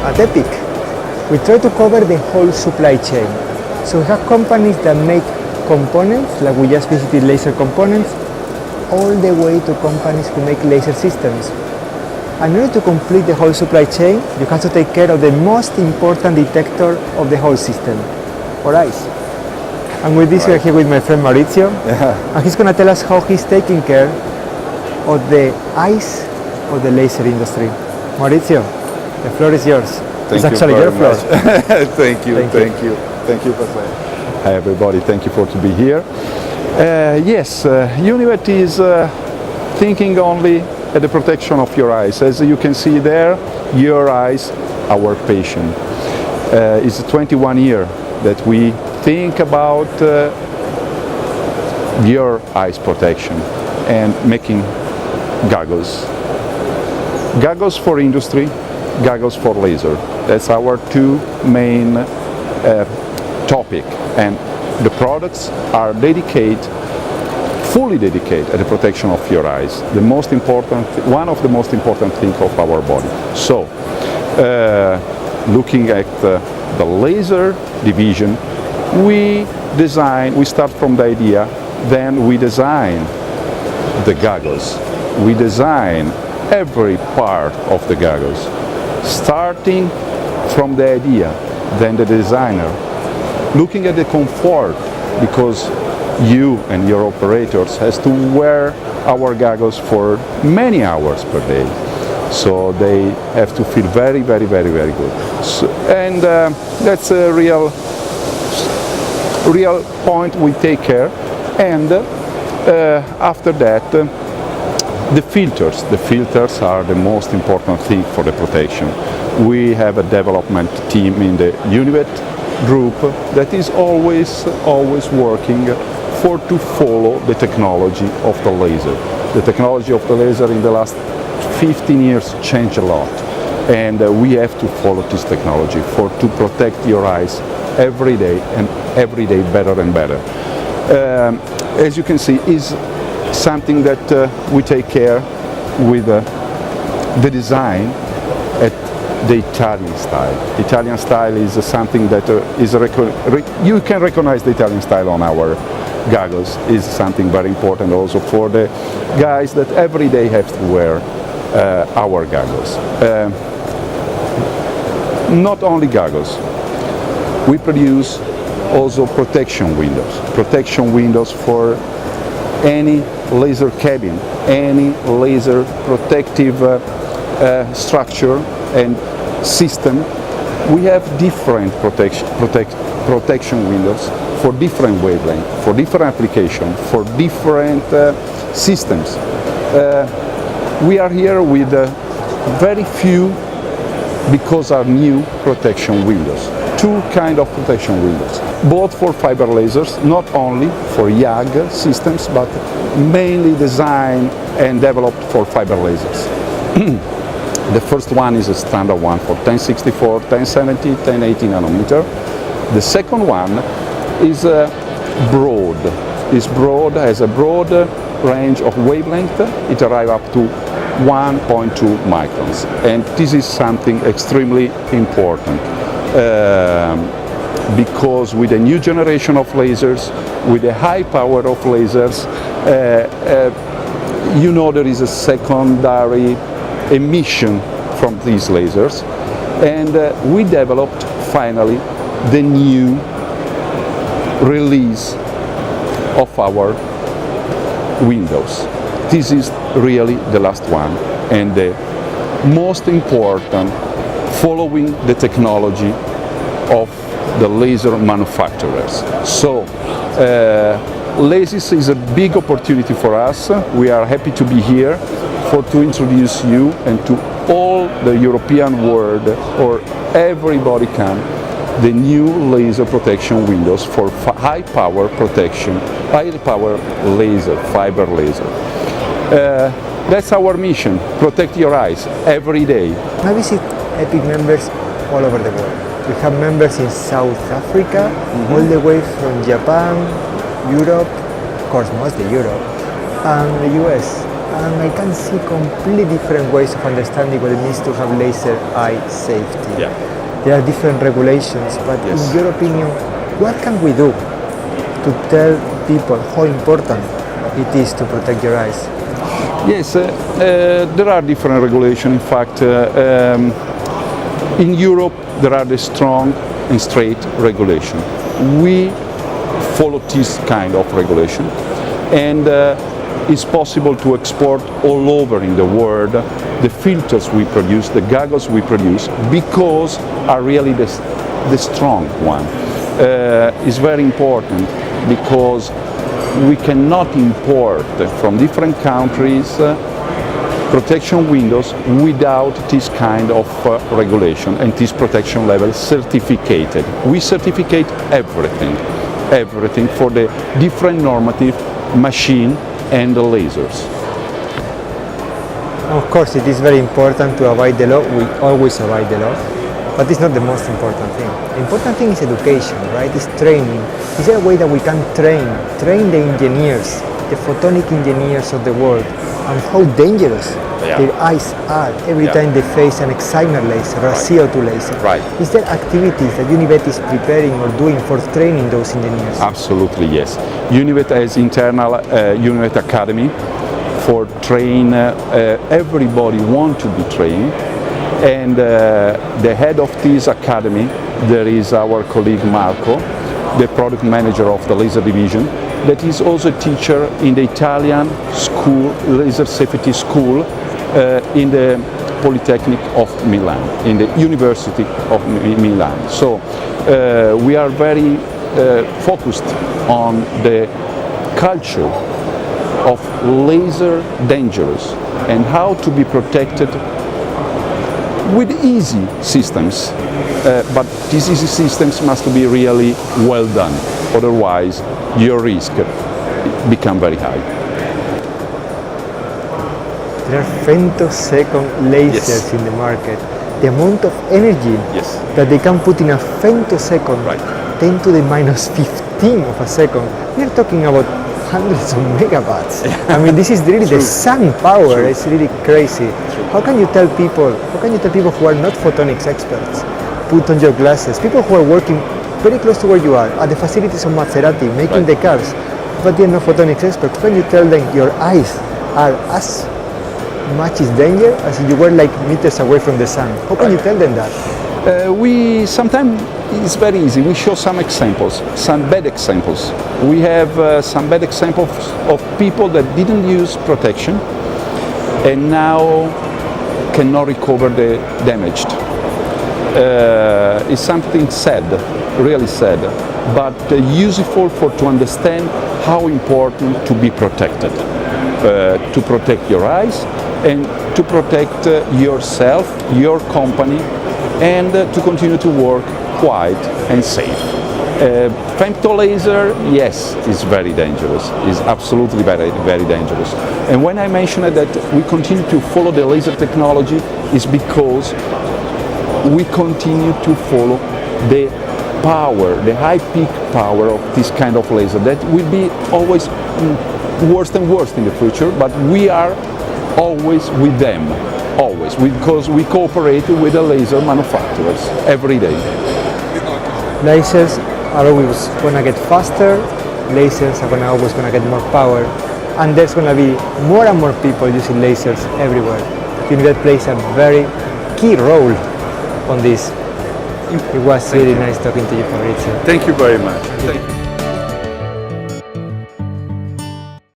At Epic, we try to cover the whole supply chain. So we have companies that make components, like we just visited laser components, all the way to companies who make laser systems. And in order to complete the whole supply chain, you have to take care of the most important detector of the whole system, or eyes. And with this, we are here with my friend Maurizio, and he's going to tell us how he's taking care of the eyes of the laser industry. Maurizio, the floor is yours. It's actually your floor. Thank you, Jose. Hi everybody, thank you for to be here. Yes, Univet is thinking only at the protection of your eyes. As you can see there, your eyes, our patient. It's 21 years that we think about your eyes protection and making goggles. Goggles for industry, goggles for laser. That's our two main topic, and the products are fully dedicated at the protection of your eyes. The most important, one of the most important things of our body. So, looking at the laser division, we start from the idea, then we design the goggles. We design every part of the goggles, starting from the idea, then the designer, looking at the comfort, because you and your operators has to wear our goggles for many hours per day, so they have to feel very, very, very, very good. So, and that's a real point we take care. And after that, the filters are the most important thing for the protection. We have a development team in the Univet group that is always working to follow the technology of the laser. The technology of the laser in the last 15 years changed a lot, and we have to follow this technology to protect your eyes every day, and every day better and better. As you can see, is something that we take care with the design at the Italian style. The Italian style is something that you can recognize the Italian style on our goggles. Is something very important also for the guys that every day have to wear our goggles. Not only goggles, we produce also protection windows for any laser cabin, any laser protective structure and system. We have different protection windows for different wavelengths, for different applications, for different systems. We are here with very few, because our new protection windows. Two kind of protection windows, both for fiber lasers, not only for YAG systems, but mainly designed and developed for fiber lasers. The first one is a standard one for 1064, 1070, 1080 nanometer. The second one is broad. Has a broad range of wavelength. It arrives up to 1.2 microns, and this is something extremely important. Because with a new generation of lasers, with the high power of lasers, you know there is a secondary emission from these lasers, and we developed finally the new release of our windows. This is really the last one and the most important, following the technology of the laser manufacturers. So LASYS is a big opportunity for us. We are happy to be here to introduce you and to all the European world, or everybody can, the new laser protection windows for high power protection, high power laser, fiber laser. That's our mission, protect your eyes every day. I visit Epic members all over the world. We have members in South Africa, all the way from Japan, Europe, of course mostly Europe, and the US. and I can see completely different ways of understanding what it means to have laser eye safety. Yeah. There are different regulations, but Yes. in your opinion, what can we do to tell people how important it is to protect your eyes? Yes, there are different regulations. In fact, in Europe there are the strong and straight regulation. We follow this kind of regulation, and it's possible to export all over in the world the filters we produce, the goggles we produce, because are really the strong one. It's very important because we cannot import from different countries protection windows without this kind of regulation and this protection level certificated. We certificate everything for the different normative machine and the lasers. Of course, it is very important to avoid the law. We always avoid the law, but it's not the most important thing. The important thing is education, right? It's training. Is there a way that we can train the engineers, the photonic engineers of the world, and how dangerous their eyes are every time they face an excimer laser or a CO2 laser? Right. Is there activities that Univet is preparing or doing for training those engineers? Absolutely, yes. Univet has internal Univet Academy for train everybody want to be trained, and the head of this academy, there is our colleague Marco, the product manager of the laser division, that is also a teacher in the Italian school, laser safety school, in the Polytechnic of Milan, in the University of Milan. So we are very focused on the culture of laser dangerous and how to be protected with easy systems, but these easy systems must be really well done, otherwise your risk become very high. There are femtosecond lasers in the market. The amount of energy that they can put in a femtosecond, 10 to the minus 15 of a second, we are talking about hundreds of megawatts. I mean, this is really the sun power. It's really crazy. How can you tell people who are not photonics experts, put on your glasses, people who are working very close to where you are, at the facilities of Maserati, making the cars, but they're not photonics experts? How can you tell them your eyes are as much in danger as if you were like meters away from the sun? How can you tell them that? We sometimes, it's very easy, we show some examples, some bad examples. We have some bad examples of people that didn't use protection and now cannot recover the damaged. It's something sad, really sad, but useful to understand how important to be protected, to protect your eyes and to protect yourself, your company, and to continue to work quiet and safe. Femto laser, yes, is very dangerous. Is absolutely very, very dangerous. And when I mentioned that we continue to follow the laser technology, is because we continue to follow the power, the high peak power of this kind of laser that will be always worse and worse in the future, but we are always with them, always, because we cooperate with the laser manufacturers every day. Lasers are always going to get faster, lasers are always going to get more power, and there's going to be more and more people using lasers everywhere. Univet plays a very key role on this. It was really nice talking to you, Fabrizio. Thank you very much.